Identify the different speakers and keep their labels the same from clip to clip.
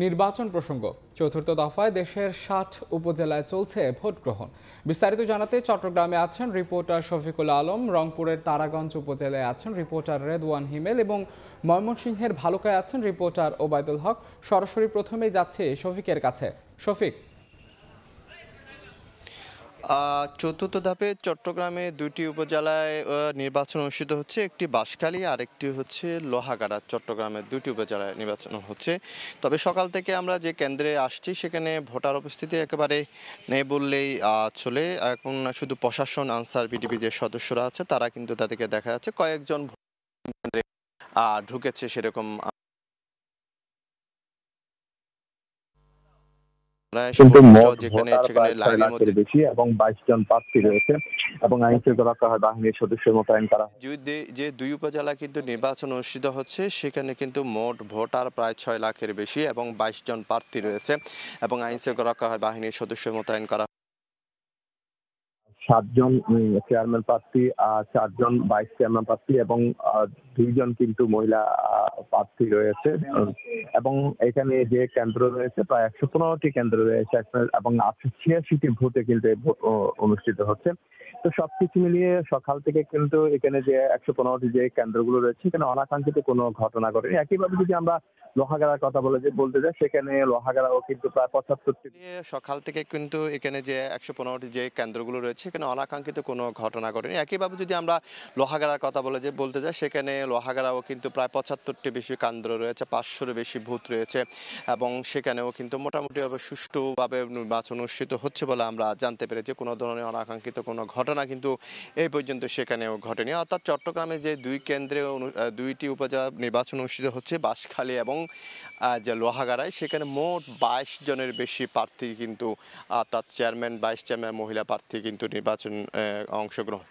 Speaker 1: নির্বাচন প্রসঙ্গ। চতুর্থ দফায় দেশের ৬০ উপজেলায় চলছে ভোট গ্রহণ। বিস্তারিত জানাতে চট্টগ্রামে আছেন রিপোর্টার শফিকুল আলম, রংপুরের তারাগঞ্জ উপজেলায় আছেন রিপোর্টার রেদওয়ান হিমেল এবং ময়মনসিংহের ভালুকায় আছেন রিপোর্টার ওবায়দুল হক। সরাসরি প্রথমেই যাচ্ছে শফিকের কাছে। শফিক,
Speaker 2: চতুর্থ ধাপে চট্টগ্রামে দুইটি উপজেলায় নির্বাচন অনুষ্ঠিত হচ্ছে, একটি বাঁশখালী আর একটি হচ্ছে লোহাগাড়া। চট্টগ্রামের দুইটি উপজেলায় নির্বাচন হচ্ছে। তবে সকাল থেকে আমরা যে কেন্দ্রে আসছি সেখানে ভোটার উপস্থিতি একেবারে নেই বললেই চলে। এখন শুধু প্রশাসন, আনসার, বিডিপি যে সদস্যরা আছে তারা কিন্তু তাদেরকে দেখা যাচ্ছে। কয়েকজন কেন্দ্রে ঢুকেছে সেরকম
Speaker 3: কিন্তু মোট ভোটার প্রায় 6 লাখের বেশি এবং 22 জন প্রার্থী রয়েছে এবং আইন শৃঙ্খলা বাহিনীর সদস্য মোতায়েন করা।
Speaker 2: যে দুই উপজেলা কিন্তু নির্বাচন অনুষ্ঠিত হচ্ছে সেখানে কিন্তু মোট ভোটার প্রায় 6 লাখের বেশি এবং 22 জন প্রার্থী রয়েছে এবং আইন শৃঙ্খলা বাহিনীর সদস্য মোতায়েন করা।
Speaker 3: 7 জন চেয়ারম্যান প্রার্থী, 4 জন ভাইস চেয়ারম্যান প্রার্থী এবং 2 জন কিন্তু মহিলা প্রার্থী রয়েছে এবং এখানে যে কেন্দ্র রয়েছে প্রায় 115টি কেন্দ্র রয়েছে এবং 86টি ভোটে কিন্তু ভোট অনুষ্ঠিত হচ্ছে। তো সবকিছু মিলিয়ে সকাল থেকে কিন্তু এখানে যে 115টি যে কেন্দ্রগুলো রয়েছে এখানে অনাকাঙ্ক্ষিত কোনো ঘটনা ঘটেনি। একইভাবে যদি আমরা লোহাগাড়ার কথা বলতে যাই সেখানে লোহাগাড়াও কিন্তু প্রায় 75টি।
Speaker 2: সকাল থেকে কিন্তু এখানে যে 115টি যে কেন্দ্রগুলো রয়েছে এখানে অনাকাঙ্ক্ষিত কোনো ঘটনা ঘটেনি। একইভাবে যদি আমরা লোহাগাড়ার কথা বলতে যাই সেখানে লোহাগাড়াও কিন্তু প্রায় 75টি বেশি কেন্দ্র রয়েছে, 500-এর বেশি বুথ রয়েছে এবং সেখানেও কিন্তু মোটামুটিভাবে সুষ্ঠুভাবে নির্বাচন অনুষ্ঠিত হচ্ছে বলে আমরা জানতে পেরেছি। কোনো ধরনের অনাকাঙ্ক্ষিত কোনো ঘটনা কিন্তু এই পর্যন্ত সেখানেও ঘটেনি। অর্থাৎ চট্টগ্রামে যে দুই কেন্দ্রে দুইটি উপজেলা নির্বাচন অনুষ্ঠিত হচ্ছে, বাঁশখালী এবং যে লোহাগাড়ায়, সেখানে মোট 22 জনের বেশি প্রার্থী কিন্তু অর্থাৎ চেয়ারম্যান, ভাইস চেয়ারম্যান, মহিলা প্রার্থী কিন্তু নির্বাচন অংশগ্রহণ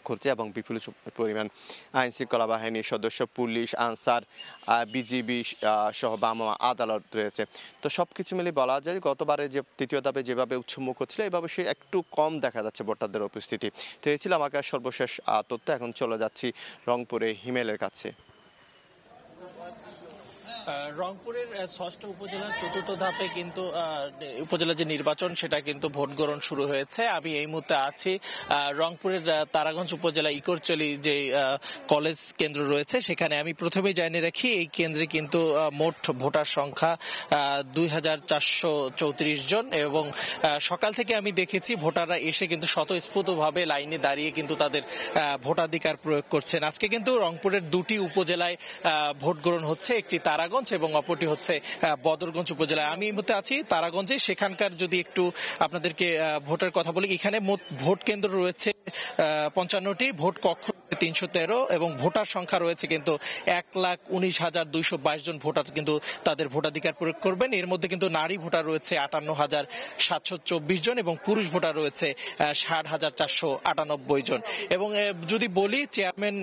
Speaker 2: করছে এবং বিপুল পরিমাণ আইন শৃঙ্খলা বাহিনীর সদস্য, পুলিশ, আনসার, বিজিবি সহ বাম আদালত রয়েছে। তো সব কিছু মিলে বলা যায় গতবারে যে তৃতীয় ধাপে যেভাবে উৎসবমুখ করছিল এভাবে সে একটু কম দেখা যাচ্ছে ভোটারদের উপস্থিতি। তো এই ছিল আমার কাছে সর্বশেষ তথ্য। এখন চলে যাচ্ছি রংপুরে হিমেলের কাছে।
Speaker 4: রংপুরের ৬ষ্ঠ উপজেলার চতুর্থ ধাপে কিন্তু উপজেলা যে নির্বাচন সেটা কিন্তু ভোট গ্রহণ শুরু হয়েছে। আমি এই মুহূর্তে আছি রংপুরের তারাগঞ্জ উপজেলা ইকরচলি যে কলেজ কেন্দ্র রয়েছে সেখানে। আমি প্রথমেই জানিয়ে রাখি এই কেন্দ্রে কিন্তু মোট ভোটার সংখ্যা ২,৪34 জন এবং সকাল থেকে আমি দেখেছি ভোটাররা এসে কিন্তু স্বতঃস্ফূর্তভাবে লাইনে দাঁড়িয়ে কিন্তু তাদের ভোটাধিকার প্রয়োগ করছেন। আজকে কিন্তু রংপুরের দুটি উপজেলায় ভোট গ্রহণ হচ্ছে, একটি তারাগঞ্জ এবং অপরটি হচ্ছে বদরগঞ্জ উপজেলায়। আমি এই মুহূর্তে আছি তারাগঞ্জে। সেখানকার যদি একটু আপনাদেরকে ভোটের কথা বলি, এখানে মোট ভোট কেন্দ্র রয়েছে 55টি, ভোট কক্ষ 313 এবং ভোটার সংখ্যা রয়েছে কিন্তু 1,19,222 জন ভোটার কিন্তু তাদের ভোটাধিকার প্রয়োগ করবেন। এর মধ্যে কিন্তু নারী ভোটার রয়েছে 58,724 জন এবং পুরুষ ভোটার রয়েছে 60,498 জন। এবং যদি বলি চেয়ারম্যান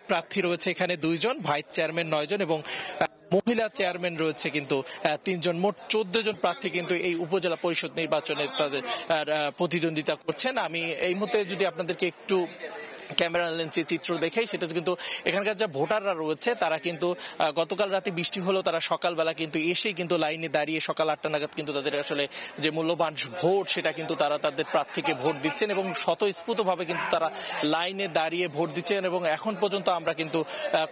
Speaker 4: প্রার্থী রয়েছে এখানে 2 জন, ভাইস চেয়ারম্যান 9 জন এবং মহিলা চেয়ারম্যান রয়েছে কিন্তু 3 জন। মোট 14 জন প্রার্থী কিন্তু এই উপজেলা পরিষদ নির্বাচনে তাদের প্রতিদ্বন্দ্বিতা করছেন। আমি এই মুহূর্তে যদি আপনাদেরকে একটু ক্যামেরা লেন্সে চিত্র দেখাই, সেটা কিন্তু এখানকার যে ভোটাররা রয়েছে তারা কিন্তু গতকাল রাতে বৃষ্টি হলেও তারা সকালবেলা কিন্তু এসেই কিন্তু লাইনে দাঁড়িয়ে সকাল 8টা নাগাদ কিন্তু তাদের আসলে যে মূল্যবান ভোট সেটা কিন্তু তারা তাদের প্রার্থীকে ভোট দিচ্ছেন এবং স্বতঃস্ফূর্তভাবে কিন্তু তারা লাইনে দাঁড়িয়ে ভোট দিচ্ছেন এবং এখন পর্যন্ত আমরা কিন্তু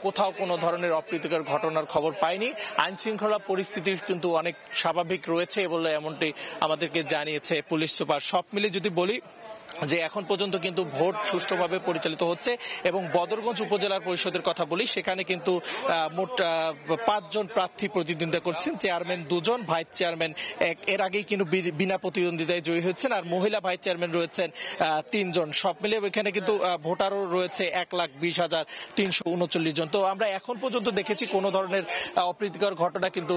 Speaker 4: কোথাও কোনো ধরনের অপ্রীতিকর ঘটনার খবর পাইনি। আইন শৃঙ্খলা পরিস্থিতি কিন্তু অনেক স্বাভাবিক রয়েছে বলে এমনটি আমাদেরকে জানিয়েছে পুলিশ সুপার। সব মিলে যদি বলি যে এখন পর্যন্ত কিন্তু ভোট সুষ্ঠুভাবে পরিচালিত হচ্ছে এবং বদরগঞ্জ উপজেলার পরিষদের কথা বলি, সেখানে কিন্তু মোট 5 জন প্রার্থী প্রতিদ্বন্দ্বিতা করছেন। চেয়ারম্যান 2 জন, ভাইস চেয়ারম্যান এর আগেই কিন্তু বিনা প্রতিদ্বন্দ্বিতায় জয়ী হয়েছেন আর মহিলা ভাইস চেয়ারম্যান রয়েছেন 3 জন। সব মিলে এখানে কিন্তু ভোটারও রয়েছে 1,20,339 জন। তো আমরা এখন পর্যন্ত দেখেছি কোনো ধরনের অপ্রীতিকর ঘটনা কিন্তু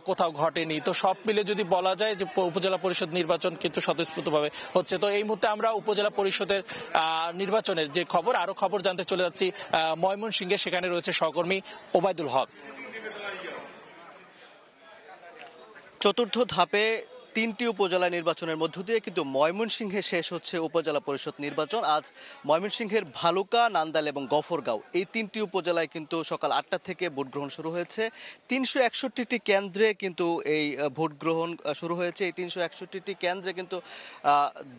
Speaker 4: কোথাও ঘটেনি। তো সব মিলে যদি বলা যায় যে উপজেলা পরিষদ নির্বাচন কিন্তু স্বতঃস্ফূর্তভাবে হচ্ছে। তো এই মুহূর্তে আমরা উপজেলা পরিষদের নির্বাচনের যে খবর, আরো খবর জানতে চলে যাচ্ছি ময়মনসিংহে। সেখানে রয়েছে সহকর্মী ওবায়দুল হক।
Speaker 2: চতুর্থ ধাপে
Speaker 5: তিনটি উপজেলা নির্বাচনের মধ্য দিয়ে কিন্তু ময়মনসিংহে শেষ হচ্ছে উপজেলা পরিষদ নির্বাচন। আজ ময়মনসিংহের ভালুকা, নান্দাইল এবং গফরগাঁও এই তিনটি উপজেলায় কিন্তু সকাল 8টা থেকে ভোট গ্রহণ শুরু হয়েছে। 361টি কেন্দ্রে কিন্তু এই ভোট গ্রহণ শুরু হয়েছে। এই 361টি কেন্দ্রে কিন্তু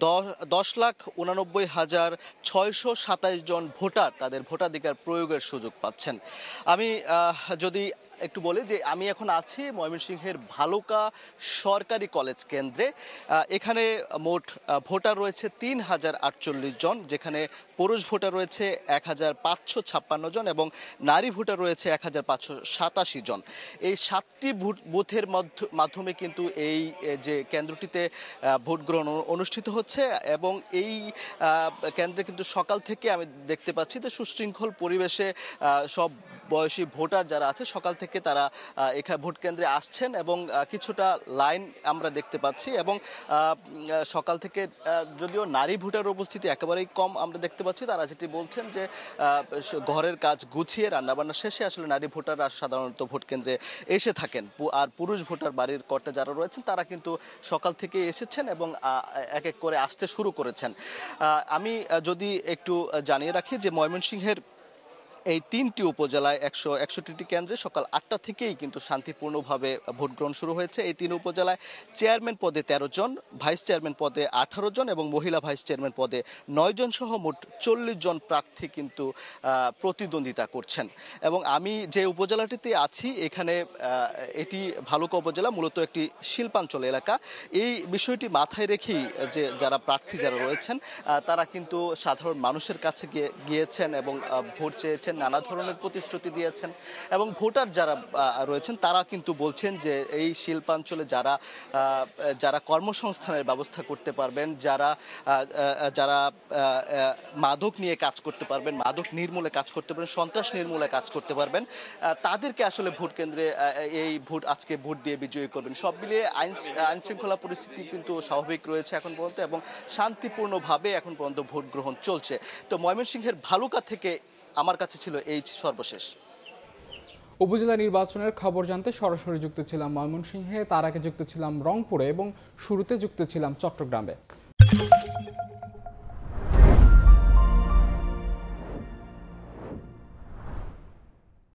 Speaker 5: 10,89,627 জন ভোটার তাদের ভোটাধিকার প্রয়োগের সুযোগ পাচ্ছেন। আমি যদি একটু বলি যে আমি এখন আছি ময়মনসিংহের ভালুকা সরকারি কলেজ কেন্দ্রে। এখানে মোট ভোটার রয়েছে 3,048 জন, যেখানে পুরুষ ভোটার রয়েছে 1,556 জন এবং নারী ভোটার রয়েছে 1,587 জন। এই 7টি বুথের মাধ্যমে কিন্তু এই যে কেন্দ্রটিতে ভোট গ্রহণ অনুষ্ঠিত হচ্ছে এবং এই কেন্দ্রে কিন্তু সকাল থেকে আমি দেখতে পাচ্ছি যে সুশৃঙ্খল পরিবেশে সব বয়সী ভোটার যারা আছে সকাল থেকে তারা এখানে ভোট কেন্দ্রে আসছেন এবং কিছুটা লাইন আমরা দেখতে পাচ্ছি এবং সকাল থেকে যদিও নারী ভোটার উপস্থিতি একেবারেই কম আমরা দেখতে পাচ্ছি। তারা যেটি বলছেন যে ঘরের কাজ গুছিয়ে রান্নাবান্না শেষে আসলে নারী ভোটাররা সাধারণত ভোট কেন্দ্রে এসে থাকেন, আর পুরুষ ভোটার বাড়ির কর্তা যারা রয়েছেন তারা কিন্তু সকাল থেকে এসেছেন এবং এক এক করে আসতে শুরু করেছেন। আমি যদি একটু জানিয়ে রাখি যে ময়মনসিংহের এই তিনটি উপজেলায় 161টি কেন্দ্রে সকাল 8টা থেকেই কিন্তু শান্তিপূর্ণভাবে ভোট গ্রহণ শুরু হয়েছে। এই তিন উপজেলায় চেয়ারম্যান পদে 13 জন, ভাইস চেয়ারম্যান পদে 18 জন এবং মহিলা ভাইস চেয়ারম্যান পদে 9 জন সহ মোট 40 জন প্রার্থী কিন্তু প্রতিদ্বন্দ্বিতা করছেন। এবং আমি যে উপজেলাটিতে আছি এখানে এটি ভালুকা উপজেলা, মূলত একটি শিল্পাঞ্চল এলাকা। এই বিষয়টি মাথায় রেখেই যে যারা প্রার্থী যারা রয়েছেন তারা কিন্তু সাধারণ মানুষের কাছে গিয়েছেন এবং ভোট চেয়েছেন, নানা ধরনের প্রতিশ্রুতি দিয়েছেন এবং ভোটার যারা রয়েছেন তারা কিন্তু বলছেন যে এই শিল্পাঞ্চলে যারা কর্মসংস্থানের ব্যবস্থা করতে পারবেন, যারা মাদক নিয়ে কাজ করতে পারবেন, মাদক নির্মূলে কাজ করতে পারবেন, সন্ত্রাস নির্মূলে কাজ করতে পারবেন, তাদেরকে আসলে ভোট কেন্দ্রে আজকে ভোট দিয়ে বিজয়ী করবেন। সব মিলিয়ে আইন শৃঙ্খলা পরিস্থিতি কিন্তু স্বাভাবিক রয়েছে এখন পর্যন্ত এবং শান্তিপূর্ণভাবে এখন পর্যন্ত ভোট গ্রহণ চলছে। তো ময়মনসিংহের ভালুকা থেকে আমার কাছে ছিল এই সর্বশেষ।
Speaker 1: উপজেলা নির্বাচনের খবর জানতে সরাসরি যুক্ত ছিলাম ময়মনসিংহে, তার আগে যুক্ত ছিলাম রংপুরে এবং শুরুতে যুক্ত ছিলাম চট্টগ্রামে।